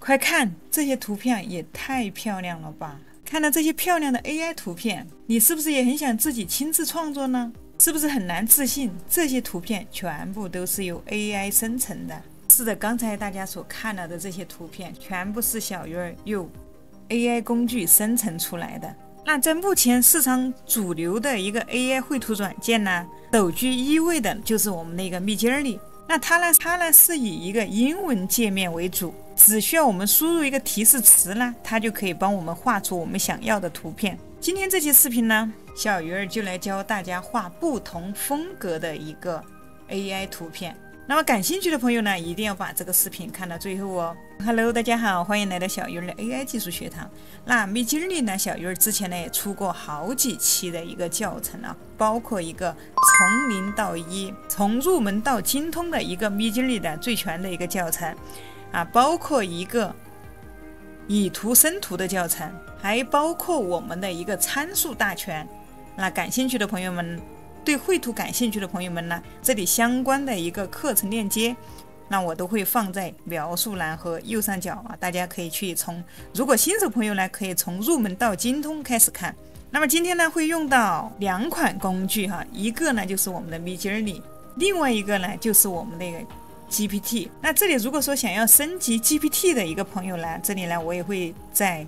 快看，这些图片也太漂亮了吧！看到这些漂亮的 AI 图片，你是不是也很想自己亲自创作呢？是不是很难置信这些图片全部都是由 AI 生成的？是的，刚才大家所看到的这些图片全部是小鱼儿用 AI 工具生成出来的。那在目前市场主流的一个 AI 绘图软件呢，首居一位的就是我们的一个 Midjourney。那它呢是以一个英文界面为主，只需要我们输入一个提示词呢，它就可以帮我们画出我们想要的图片。今天这期视频呢，小鱼儿就来教大家画不同风格的一个 AI 图片。那么感兴趣的朋友呢，一定要把这个视频看到最后哦。Hello， 大家好，欢迎来到小鱼儿的 AI 技术学堂。那Midjourney呢，小鱼儿之前呢也出过好几期的一个教程啊，包括一个从零到一，从入门到精通的一个Midjourney的最全的一个教程啊，包括一个以图生图的教程，还包括我们的一个参数大全。那感兴趣的朋友们，对绘图感兴趣的朋友们呢，这里相关的一个课程链接，那我都会放在描述栏和右上角啊，大家可以去如果新手朋友呢，可以从入门到精通开始看。那么今天呢，会用到2款工具哈，一个呢就是我们的 Midjourney， 另外一个呢就是我们的一个 GPT。那这里如果说想要升级 GPT 的一个朋友呢，这里呢我也会在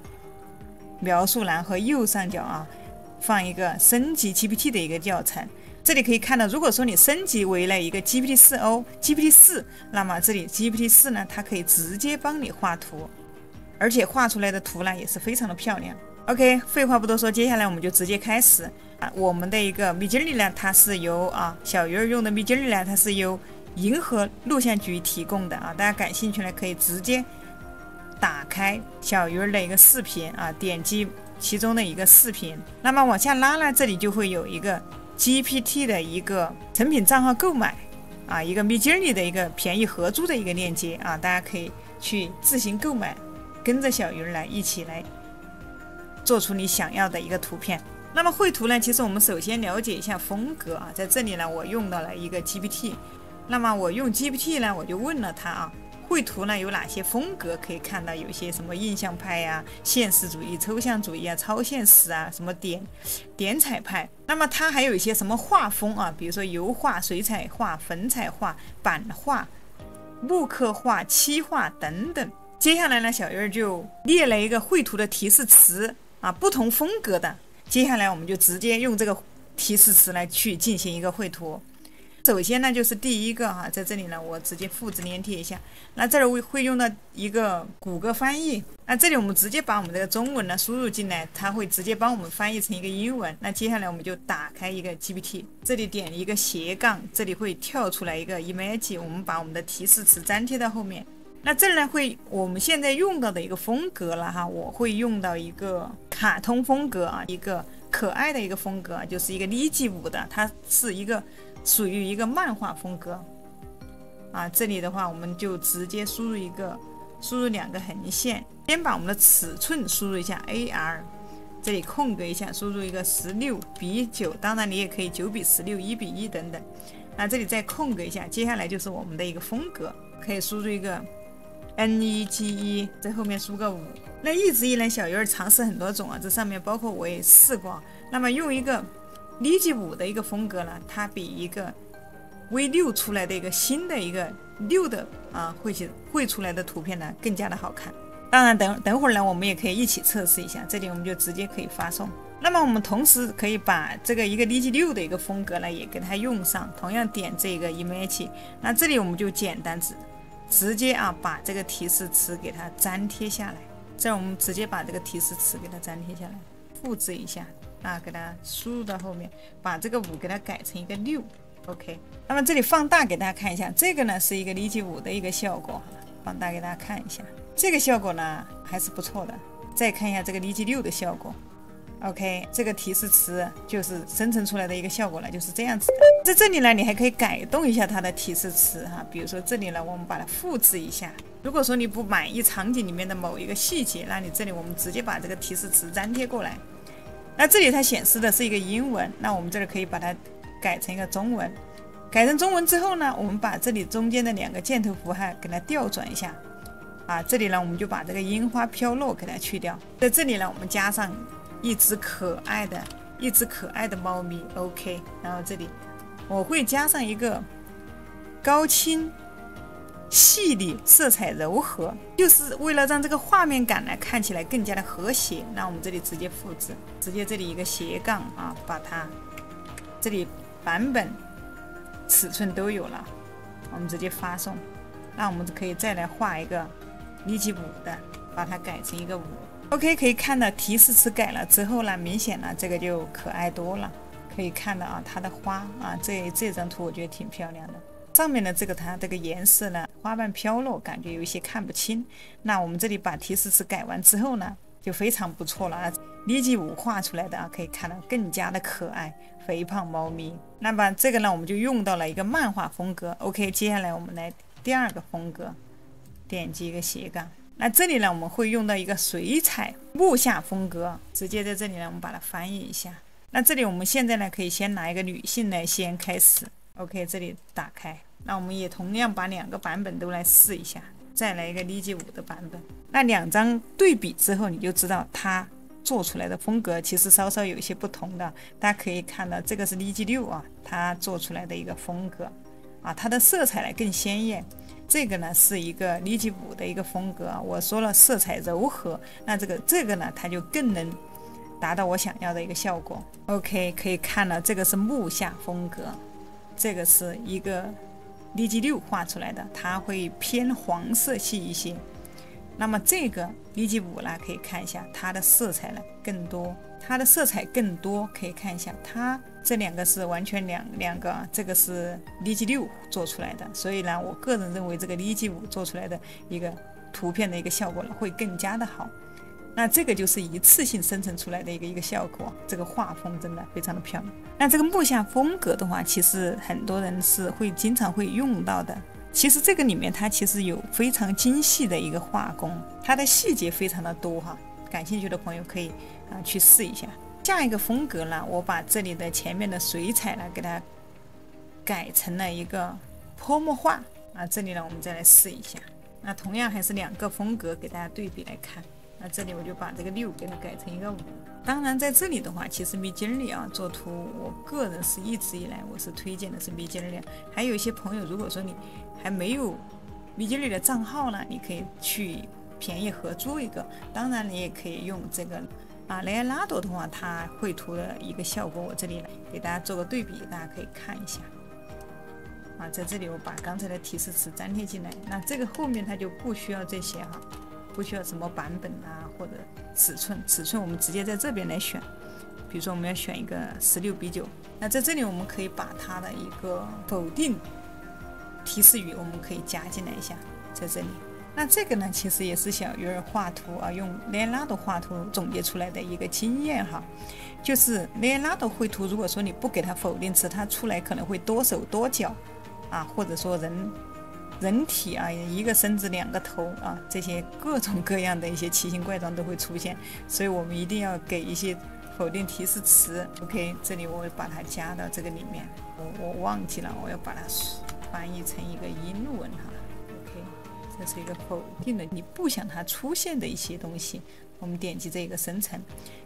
描述栏和右上角啊放一个升级 GPT 的一个教程。这里可以看到，如果说你升级为了一个 GPT4，那么这里 GPT4 呢，它可以直接帮你画图，而且画出来的图呢也是非常的漂亮。OK， 废话不多说，接下来我们就直接开始啊。我们的一个 Midjourney 呢，它是由小鱼儿用的 Midjourney 呢，它是由银河录像局提供的啊。大家感兴趣呢，可以直接打开小鱼儿的一个视频啊，点击其中的一个视频，那么往下拉呢，这里就会有一个 GPT 的一个成品账号购买啊，一个 Midjourney 的一个便宜合租的一个链接啊，大家可以去自行购买，跟着小鱼儿来一起来做出你想要的一个图片。那么绘图呢，其实我们首先了解一下风格啊，在这里呢，我用到了一个 GPT， 那么我用 GPT 呢，我就问了它啊，绘图呢有哪些风格？可以看到有些什么印象派呀、现实主义、抽象主义啊、超现实啊、什么点彩派。那么它还有一些什么画风啊？比如说油画、水彩画、粉彩画、版画、木刻画、漆画等等。接下来呢，小鱼儿就列了一个绘图的提示词啊，不同风格的。接下来我们就直接用这个提示词来去进行一个绘图。首先呢，就是第一个哈，在这里呢，我直接复制粘贴一下。那这里会用到一个谷歌翻译。那这里我们直接把我们这个中文呢输入进来，它会直接帮我们翻译成一个英文。那接下来我们就打开一个 GPT， 这里点一个斜杠，这里会跳出来一个 image， 我们把我们的提示词粘贴到后面。那这里呢会我们现在用到的一个风格了哈，我会用到一个卡通风格啊，一个可爱的一个风格，就是一个立体舞的，它是一个属于一个漫画风格啊。这里的话我们就直接输入2个横线，先把我们的尺寸输入一下 AR， 这里空格一下，输入一个16:9，当然你也可以9:16、1:1等等。那这里再空格一下，接下来就是我们的一个风格，可以输入一个NEGE， 在后面输个5。那一直以来小鱼儿尝试很多种啊，这上面包括我也试过。那么用一个立体5的一个风格呢，它比一个 V6 出来的一个新的一个6的绘出来的图片呢更加的好看。当然等会儿呢，我们也可以一起测试一下。这里我们就直接可以发送。那么我们同时可以把这个一个立体6的一个风格呢也给它用上，同样点这个 image。那这里我们就简单直接把这个提示词给它粘贴下来。这样我们直接把这个提示词给它粘贴下来，复制一下给它输入到后面，把这个5给它改成一个6。 OK， 那么这里放大给大家看一下，这个呢是一个立体5的一个效果，放大给大家看一下，这个效果呢还是不错的。再看一下这个立体6的效果。OK， 这个提示词就是生成出来的一个效果呢，就是这样子的。在这里呢，你还可以改动一下它的提示词哈，比如说这里呢，我们把它复制一下。如果说你不满意场景里面的某一个细节，那你这里我们直接把这个提示词粘贴过来。那这里它显示的是一个英文，那我们这里可以把它改成一个中文。改成中文之后呢，我们把这里中间的2个箭头符号给它调转一下，啊，这里呢我们就把这个樱花飘落给它去掉，在这里呢我们加上一只可爱的猫咪 ，OK， 然后这里我会加上一个高清细腻色彩柔和，就是为了让这个画面感呢看起来更加的和谐。那我们这里直接复制，直接这里一个斜杠啊，把它这里版本尺寸都有了，我们直接发送。那我们可以再来画一个例记5的，把它改成一个5。OK， 可以看到提示词改了之后呢，明显呢这个就可爱多了。可以看到啊，它的花啊，这张图我觉得挺漂亮的。上面的它这个颜色呢，花瓣飘落，感觉有一些看不清。那我们这里把提示词改完之后呢，就非常不错了。例记5画出来的啊，可以看到更加的可爱，肥胖猫咪。那么这个呢，我们就用到了一个漫画风格。OK， 接下来我们来第2个风格，点击一个斜杠。那这里呢，我们会用到一个水彩木下风格，直接在这里呢，我们把它翻译一下。那这里我们现在呢，可以先拿一个女性来先开始。OK， 这里打开。那我们也同样把2个版本都来试一下，再来一个例记5的版本。那2张对比之后，你就知道它做出来的风格其实稍稍有一些不同的。大家可以看到，这个是例记6啊，它做出来的一个风格啊，它的色彩呢更鲜艳。这个呢是一个例记5的一个风格啊，我说了色彩柔和，那这个呢它就更能达到我想要的一个效果。OK， 可以看到这个是木下风格，这个是一个例记6画出来的，它会偏黄色系一些。那么这个例记5呢，可以看一下它的色彩呢更多，可以看一下它这2个是完全两个，这个是例记6做出来的，所以呢，我个人认为这个例记5做出来的一个图片的一个效果呢会更加的好。那这个就是一次性生成出来的一个效果，这个画风真的非常的漂亮。那这个木下风格的话，其实很多人是经常会用到的。其实这个里面它其实有非常精细的一个画工，它的细节非常的多哈。感兴趣的朋友可以去试一下。下一个风格呢，我把这里的前面的水彩呢给它改成了一个泼墨画啊。这里呢我们再来试一下。那同样还是2个风格给大家对比来看。那这里我就把这个6给它改成一个5。当然在这里的话，其实 Midjourney 啊做图，我个人是一直以来我是推荐的是 Midjourney。还有一些朋友，如果说你还没有 Midjourney 的账号呢，你可以去便宜合租一个。当然你也可以用这个Leonardo 的话，它绘图的一个效果，我这里给大家做个对比，大家可以看一下。在这里我把刚才的提示词粘贴进来，那这个后面它就不需要这些哈。不需要什么版本或者尺寸我们直接在这边来选。比如说我们要选一个16:9，那在这里我们可以把它的一个否定提示语我们可以加进来一下，在这里。那这个呢其实也是小鱼儿画图用 Leonardo 画图总结出来的一个经验哈。就是 Leonardo 绘图，如果说你不给它否定词，它出来可能会多手多脚或者说人体一个身子2个头这些各种各样的一些奇形怪状都会出现，所以我们一定要给一些否定提示词。 OK， 这里我把它加到这个里面，我忘记了，我要把它翻译成一个英文哈。 OK， 这是一个否定的你不想它出现的一些东西。我们点击这个生成，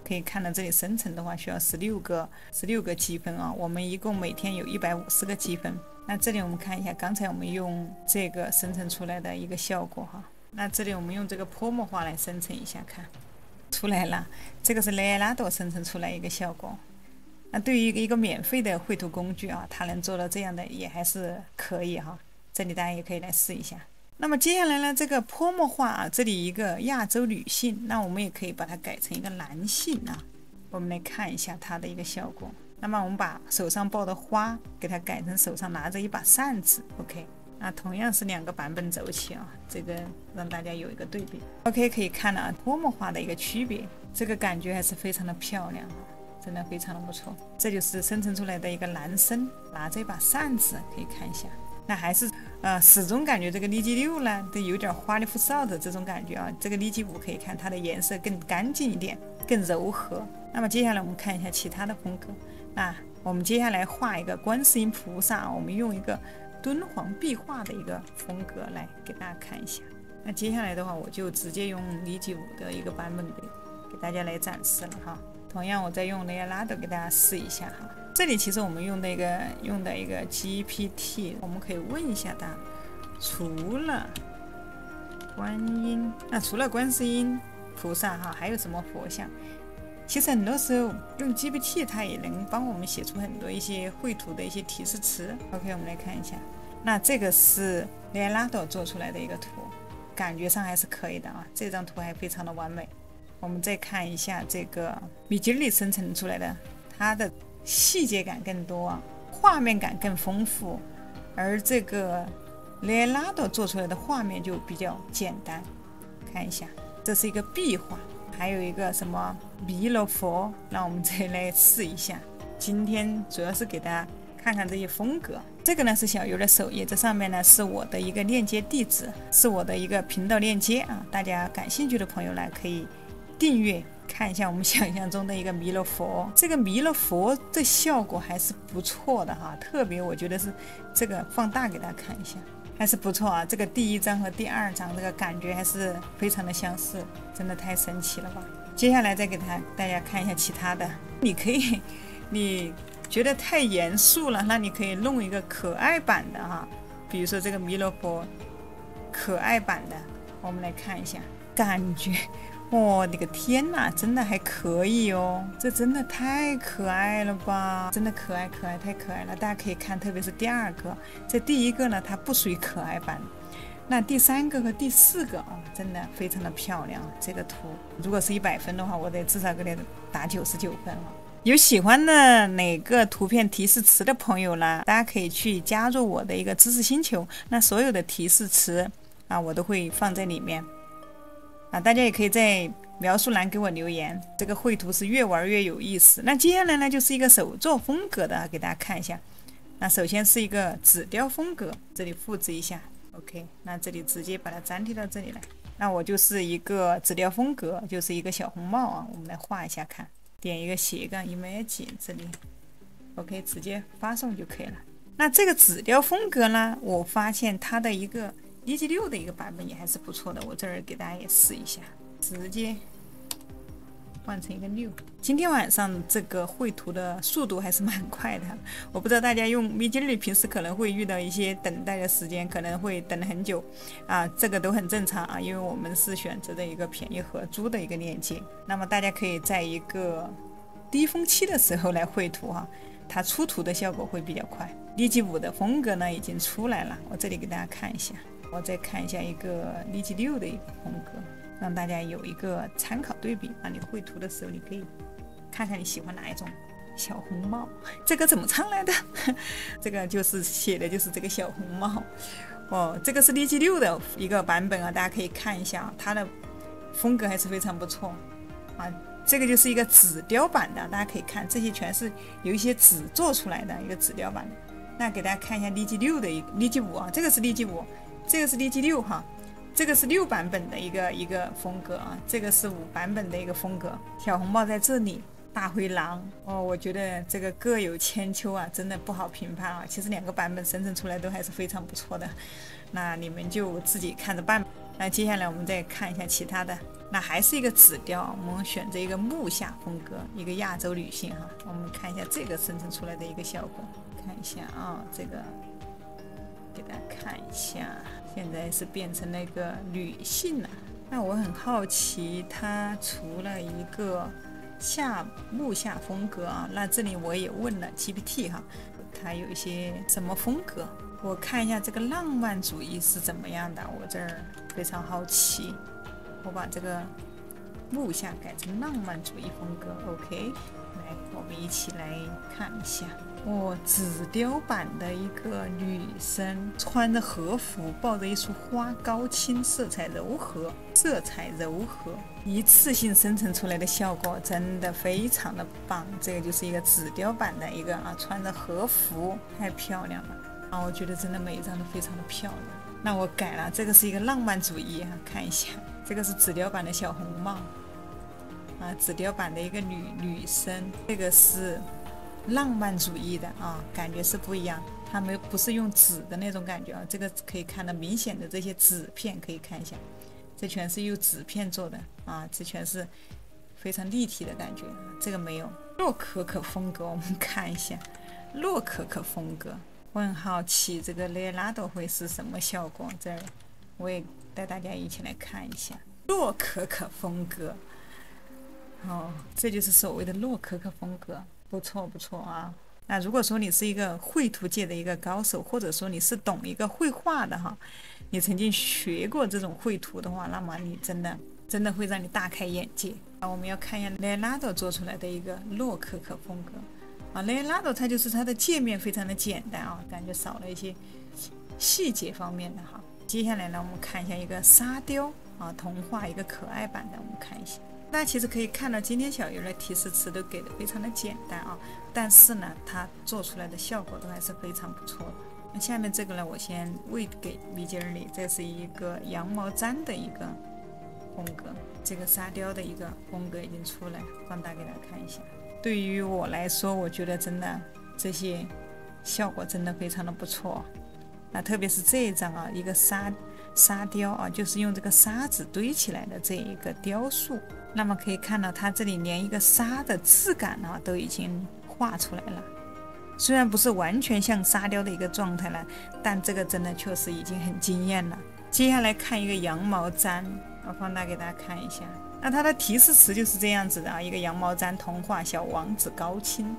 可以看到这里生成的话需要16个积分我们一共每天有150个积分。那这里我们看一下，刚才我们用这个生成出来的一个效果哈。那这里我们用这个泼墨画来生成一下，看出来了，这个是 Leonardo 生成出来一个效果。那对于一个免费的绘图工具它能做到这样的也还是可以哈。这里大家也可以来试一下。那么接下来呢，这个泼墨画这里一个亚洲女性，那我们也可以把它改成一个男性我们来看一下它的一个效果。那么我们把手上抱的花给它改成手上拿着一把扇子。 OK， 那同样是2个版本走起这个让大家有一个对比。 OK， 可以看到泼墨画的一个区别，这个感觉还是非常的漂亮真的非常的不错。这就是生成出来的一个男生拿着一把扇子，可以看一下。那还是始终感觉这个例记6呢都有点花里胡哨的这种感觉这个例记5可以看它的颜色更干净一点，更柔和。那么接下来我们看一下其他的风格。那我们接下来画一个观世音菩萨，我们用一个敦煌壁画的一个风格来给大家看一下。那接下来的话，我就直接用Ligi5的一个版本给大家来展示了哈。同样，我再用Leonardo给大家试一下哈。这里其实我们用的一个 GPT， 我们可以问一下它，除了观音，除了观世音菩萨哈，还有什么佛像？其实很多时候用 GPT 它也能帮我们写出很多一些绘图的一些提示词。OK， 我们来看一下，那这个是 Leonardo 做出来的一个图，感觉上还是可以的啊，这张图还非常的完美。我们再看一下这个 Midjourney 生成出来的，它的细节感更多，画面感更丰富，而这个 Leonardo 做出来的画面就比较简单。看一下，这是一个壁画，还有一个什么弥勒佛，让我们再来试一下。今天主要是给大家看看这些风格。这个呢是小游的首页，这上面呢是我的一个链接地址，是我的一个频道链接啊，大家感兴趣的朋友呢可以订阅看一下我们想象中的一个弥勒佛。这个弥勒佛的效果还是不错的哈，特别我觉得是这个放大给大家看一下，还是不错啊。这个第一张和第二张这个感觉还是非常的相似，真的太神奇了吧。接下来再给大家看一下其他的，你觉得太严肃了，那你可以弄一个可爱版的哈，比如说这个弥勒佛可爱版的，我们来看一下，感觉我的个天哪，真的还可以哦，这真的太可爱了吧，真的可爱，太可爱了。大家可以看，特别是第二个，这第一个呢它不属于可爱版，那第三个和第四个真的非常的漂亮。这个图如果是100分的话，我得至少给你打99分了。有喜欢的哪个图片提示词的朋友呢，大家可以去加入我的一个知识星球，那所有的提示词我都会放在里面大家也可以在描述栏给我留言。这个绘图是越玩越有意思。那接下来呢就是一个手作风格的，给大家看一下。那首先是一个纸雕风格，这里复制一下 OK， 那这里直接把它粘贴到这里来。那我就是一个纸雕风格，就是一个小红帽我们来画一下看，点一个斜杠 Image 这里 OK， 直接发送就可以了。那这个纸雕风格呢，我发现它的一个Ligi6的一个版本也还是不错的，我这儿给大家也试一下，直接换成一个6。今天晚上这个绘图的速度还是蛮快的，我不知道大家用Midjourney平时可能会遇到一些等待的时间，可能会等很久这个都很正常因为我们是选择的一个便宜合租的一个链接。那么大家可以在一个低峰期的时候来绘图它出图的效果会比较快。Ligi5的风格呢已经出来了，我这里给大家看一下。我再看一下一个Ligi6的一个风格，让大家有一个参考对比你绘图的时候你可以看看你喜欢哪一种。小红帽，这个怎么唱来的？这个就是写的就是这个小红帽这个是Ligi6的一个版本大家可以看一下它的风格还是非常不错这个就是一个纸雕版的，大家可以看这些全是有一些纸做出来的一个纸雕版的。那给大家看一下Ligi6的一个Ligi5这个是Ligi5，这个是Ligi6这个是6版本的一个风格这个是5版本的一个风格。小红帽在这里，大灰狼我觉得这个各有千秋真的不好评判其实2个版本生成出来都还是非常不错的，那你们就自己看着办。那接下来我们再看一下其他的，那还是一个纸雕，我们选择一个木下风格，一个亚洲女性我们看一下这个生成出来的一个效果，看一下这个给大家看一下，现在是变成了一个女性了。那我很好奇，它除了一个木下风格那这里我也问了 GPT 它有一些什么风格？我看一下这个浪漫主义是怎么样的，我这儿非常好奇。我把这个木下改成浪漫主义风格 OK， 来我们一起来看一下纸雕版的一个女生穿着和服，抱着一束花，高清，色彩柔和，一次性生成出来的效果真的非常的棒。这个就是一个纸雕版的一个穿着和服，太漂亮了我觉得真的每一张都非常的漂亮。那我改了，这个是一个浪漫主义看一下，这个是纸雕版的小红帽纸雕版的一个女生，这个是浪漫主义的啊，感觉是不一样。它不是用纸的那种感觉啊，这个可以看到明显的这些纸片，可以看一下，这全是用纸片做的啊，这全是非常立体的感觉。这个没有洛可可风格，我们看一下洛可可风格。我很好奇这个雷拉多会是什么效果，这儿我也带大家一起来看一下洛可可风格。这就是所谓的洛可可风格，不错不错啊。那如果说你是一个绘图界的一个高手，或者说你是懂一个绘画的哈，你曾经学过这种绘图的话，那么你真的会让你大开眼界啊。我们要看一下雷拉多做出来的一个洛可可风格啊。雷拉多它就是它的界面非常的简单啊，感觉少了一些细节方面的哈。接下来呢，我们看一下一个沙雕啊，童话一个可爱版的，我们看一下。大家其实可以看到，今天小鱼儿的提示词都给的非常的简单啊，但是呢，它做出来的效果都还是非常不错的。那下面这个呢，我先喂给米吉尔里，这是一个羊毛毡的一个风格，这个沙雕的一个风格已经出来，放大给大家看一下。对于我来说，我觉得真的这些效果真的非常的不错。那特别是这一张啊，一个沙雕啊，就是用这个沙子堆起来的这一个雕塑。那么可以看到，它这里连一个沙的质感啊都已经画出来了。虽然不是完全像沙雕的一个状态了，但这个真的确实已经很惊艳了。接下来看一个羊毛毡，我放大给大家看一下。那它的提示词就是这样子的啊，一个羊毛毡童话小王子高清。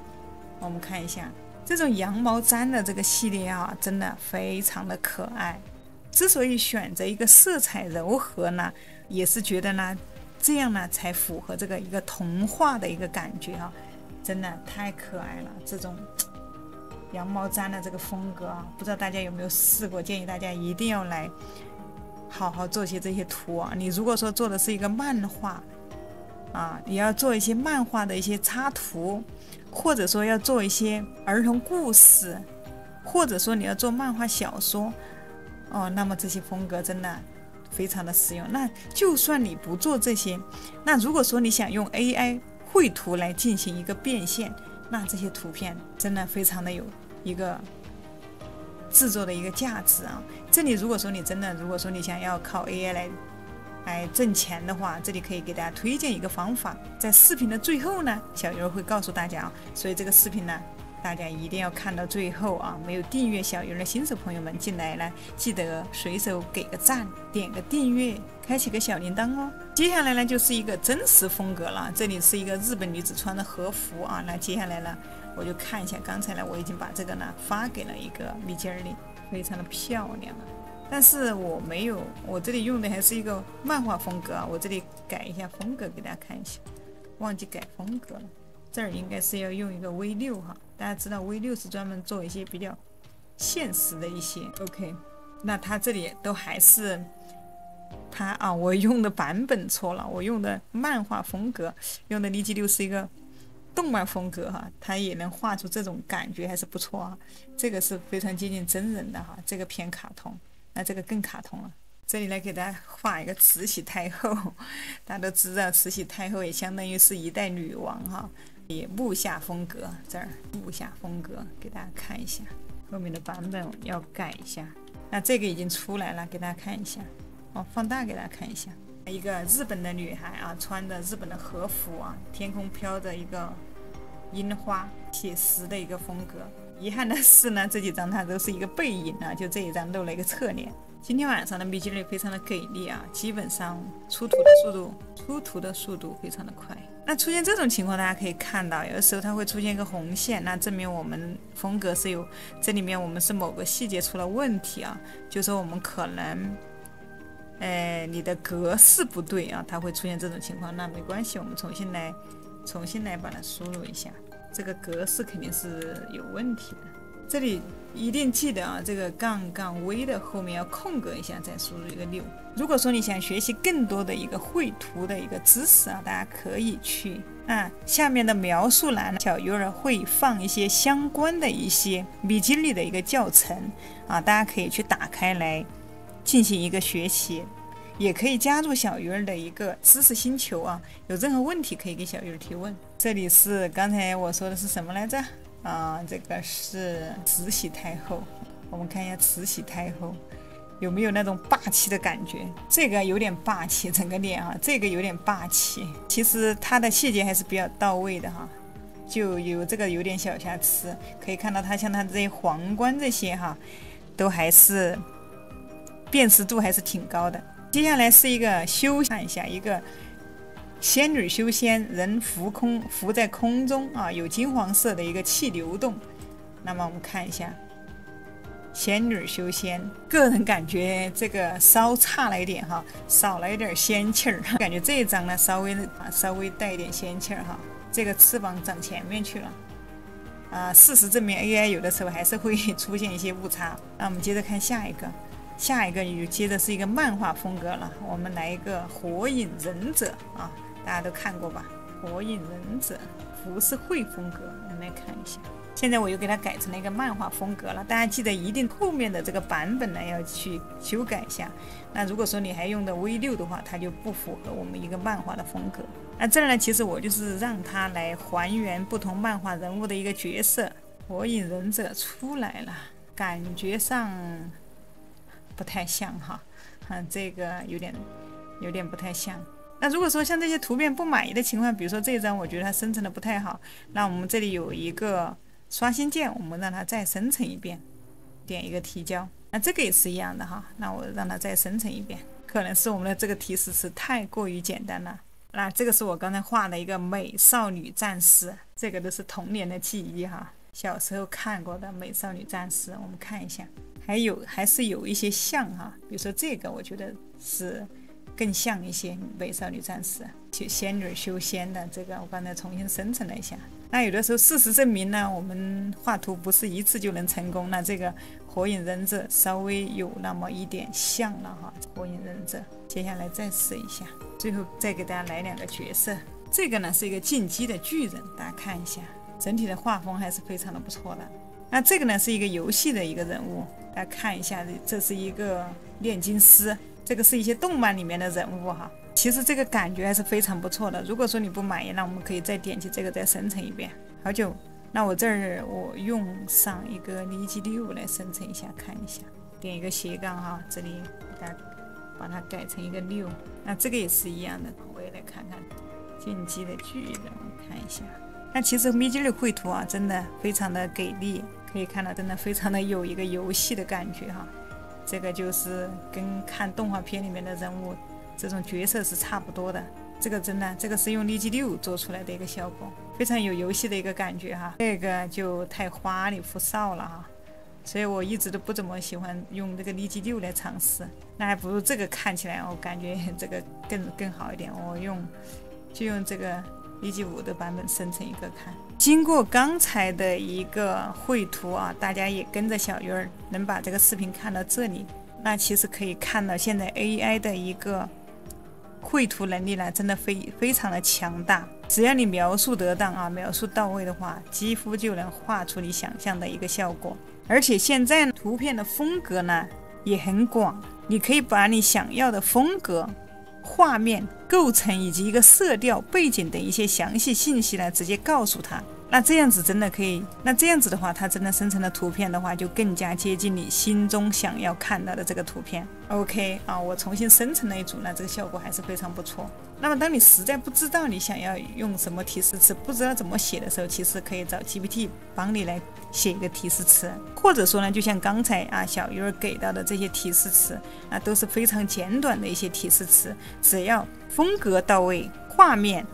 我们看一下这种羊毛毡的这个系列啊，真的非常的可爱。之所以选择一个色彩柔和呢，也是觉得呢，这样呢才符合这个一个童话的一个感觉啊，真的太可爱了。这种羊毛毡的这个风格啊，不知道大家有没有试过？建议大家一定要来好好做些这些图啊。你如果说做的是一个漫画啊，你要做一些漫画的一些插图，或者说要做一些儿童故事，或者说你要做漫画小说那么这些风格真的非常的实用。那就算你不做这些，那如果说你想用 AI 绘图来进行一个变现，那这些图片真的非常的有一个制作的一个价值啊。这里如果说你想要靠 AI 来挣钱的话，这里可以给大家推荐一个方法，在视频的最后呢，小鱼儿会告诉大家啊。所以这个视频呢，大家一定要看到最后啊！没有订阅小鱼儿的新手朋友们进来呢，记得随手给个赞，点个订阅，开启个小铃铛哦。接下来呢，就是一个真实风格了，这里是一个日本女子穿的和服啊。那接下来呢，我就看一下，刚才呢我已经把这个呢发给了一个米吉尔里，非常的漂亮啊。但是我没有，我这里用的还是一个漫画风格啊。我这里改一下风格给大家看一下，忘记改风格了。这儿应该是要用一个 V6 哈，大家知道 V6 是专门做一些比较现实的一些 OK。 那它这里都还是我用的版本错了，我用的漫画风格，用的Niji6是一个动漫风格哈，它也能画出这种感觉，还是不错啊。这个是非常接近真人的哈，这个偏卡通，那这个更卡通了。这里来给大家画一个慈禧太后，大家都知道慈禧太后也相当于是一代女王哈，也木下风格，这儿木下风格给大家看一下，后面的版本要改一下。那这个已经出来了，给大家看一下放大给大家看一下。一个日本的女孩啊，穿的日本的和服啊，天空飘着一个樱花，写实的一个风格。遗憾的是呢，这几张它都是一个背影啊，就这一张露了一个侧脸。今天晚上的米吉尔非常的给力啊，基本上出图的速度非常的快。那出现这种情况，大家可以看到，有的时候它会出现一个红线，那证明我们风格是有这里面我们是某个细节出了问题啊，就是说我们可能你的格式不对啊，它会出现这种情况。那没关系，我们重新来把它输入一下，这个格式肯定是有问题的。这里一定记得啊，这个杠 V 的后面要空格一下，再输入一个6。如果说你想学习更多的一个绘图的一个知识啊，大家可以去下面的描述栏，小鱼儿会放一些相关的一些米吉里的一个教程啊，大家可以去打开来进行一个学习，也可以加入小鱼儿的一个知识星球啊，有任何问题可以给小鱼儿提问。这里是刚才我说的是什么来着？这个是慈禧太后，我们看一下慈禧太后有没有那种霸气的感觉？这个有点霸气，整个脸这个有点霸气。其实它的细节还是比较到位的就有这个有点小瑕疵，可以看到它像它这些皇冠这些都还是辨识度还是挺高的。接下来是一个看一下一个仙女修仙，人浮在空中有金黄色的一个气流动。那么我们看一下仙女修仙，个人感觉这个稍差了一点少了一点仙气儿。感觉这一张呢稍微带一点仙气儿这个翅膀长前面去了事实证明 AI 有的时候还是会出现一些误差。那我们接着看下一个接着是一个漫画风格了。我们来一个火影忍者大家都看过吧？火影忍者浮世绘风格，我们来看一下。现在我又给它改成了一个漫画风格了，大家记得一定后面的这个版本呢要去修改一下。那如果说你还用的 V6 的话，它就不符合我们一个漫画的风格。那这儿呢，其实我就是让它来还原不同漫画人物的一个角色。火影忍者出来了，感觉上不太像这个有点不太像。那如果说像这些图片不满意的情况，比如说这一张我觉得它生成的不太好，那我们这里有一个刷新键，我们让它再生成一遍，点一个提交。那这个也是一样的那我让它再生成一遍。可能是我们的这个提示词太过于简单了。那这个是我刚才画的一个美少女战士，这个都是童年的记忆小时候看过的美少女战士。我们看一下，还是有一些像比如说这个我觉得是更像一些美少女战士仙女修仙的，这个我刚才重新生成了一下。那有的时候事实证明呢，我们画图不是一次就能成功。那这个火影忍者稍微有那么一点像了火影忍者。接下来再试一下，最后再给大家来2个角色。这个呢是一个进击的巨人，大家看一下，整体的画风还是非常的不错的。那这个呢是一个游戏的一个人物，大家看一下，这是一个炼金师，这个是一些动漫里面的人物其实这个感觉还是非常不错的。如果说你不满意，那我们可以再点击这个再生成一遍。好久，那我这儿我用上一个离机6来生成一下，看一下，点一个斜杠这里给大家把它改成一个6。那这个也是一样的，我也来看看进击的巨人，看一下。那其实迷机类绘图真的非常的给力，可以看到真的非常的有一个游戏的感觉这个就是跟看动画片里面的人物这种角色是差不多的。这个真的，这个是用力基6做出来的一个效果，非常有游戏的一个感觉这个就太花里胡哨了所以我一直都不怎么喜欢用这个力基6来尝试。那还不如这个看起来我感觉这个更好一点。我就用这个力基5的版本生成一个看。经过刚才的一个绘图大家也跟着小鱼儿能把这个视频看到这里，那其实可以看到现在 AI 的一个绘图能力呢，真的非常的强大。只要你描述得当描述到位的话，几乎就能画出你想象的一个效果。而且现在图片的风格呢也很广，你可以把你想要的风格、画面、构成以及一个色调、背景等一些详细信息呢直接告诉他。那这样子真的可以，那这样子的话，它真的生成的图片的话，就更加接近你心中想要看到的这个图片。OK 我重新生成了一组，那这个效果还是非常不错。那么当你实在不知道你想要用什么提示词，不知道怎么写的时候，其实可以找 GPT 帮你来写一个提示词，或者说呢，就像刚才小鱼儿给到的这些提示词，那都是非常简短的一些提示词，只要风格到位，画面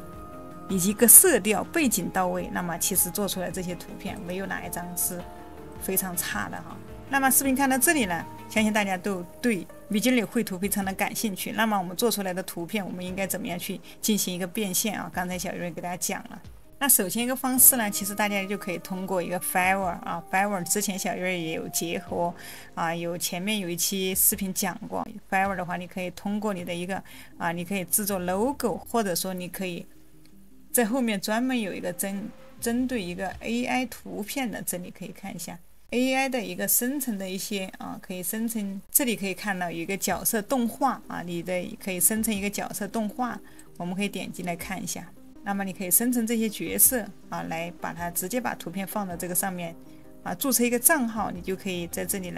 以及个色调背景到位，那么其实做出来这些图片没有哪一张是非常差的那么视频看到这里呢，相信大家都对Midjourney绘图非常的感兴趣。那么我们做出来的图片，我们应该怎么样去进行一个变现刚才小鱼给大家讲了。那首先一个方式呢，其实大家就可以通过一个 Fiverr Fiverr 之前小鱼也有结合前面有一期视频讲过。Fiverr 的话，你可以通过你的一个你可以制作 logo， 或者说你可以在后面专门有一个针对一个 AI 图片的，这里可以看一下 AI 的一个生成的一些可以生成，这里可以看到有一个角色动画你的可以生成一个角色动画，我们可以点击来看一下。那么你可以生成这些角色啊，来把它直接把图片放到这个上面啊，注册一个账号，你就可以在这里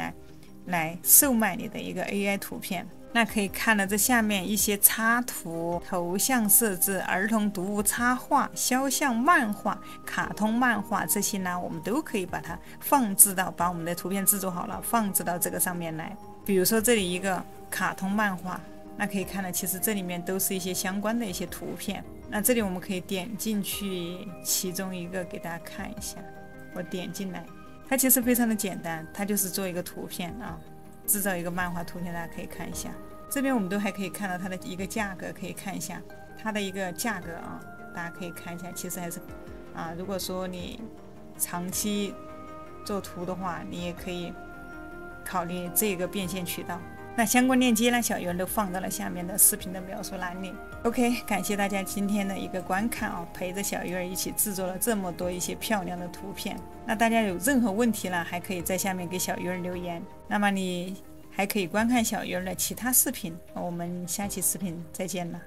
来售卖你的一个 AI 图片。那可以看到这下面一些插图、头像设置、儿童读物插画、肖像漫画、卡通漫画这些呢，我们都可以把它放置到，把我们的图片制作好了放置到这个上面来。比如说这里一个卡通漫画，那可以看到其实这里面都是一些相关的一些图片。那这里我们可以点进去其中一个给大家看一下，我点进来，它其实非常的简单，它就是做一个图片啊，制造一个漫画图片，大家可以看一下。这边我们都还可以看到它的一个价格，可以看一下它的一个价格啊，大家可以看一下，其实还是啊，如果说你长期做图的话，你也可以考虑这个变现渠道。那相关链接呢，小鱼儿都放到了下面的视频的描述栏里。OK， 感谢大家今天的一个观看啊，陪着小鱼儿一起制作了这么多一些漂亮的图片。那大家有任何问题呢，还可以在下面给小鱼儿留言。那么你还可以观看小鱼儿的其他视频，我们下期视频再见了。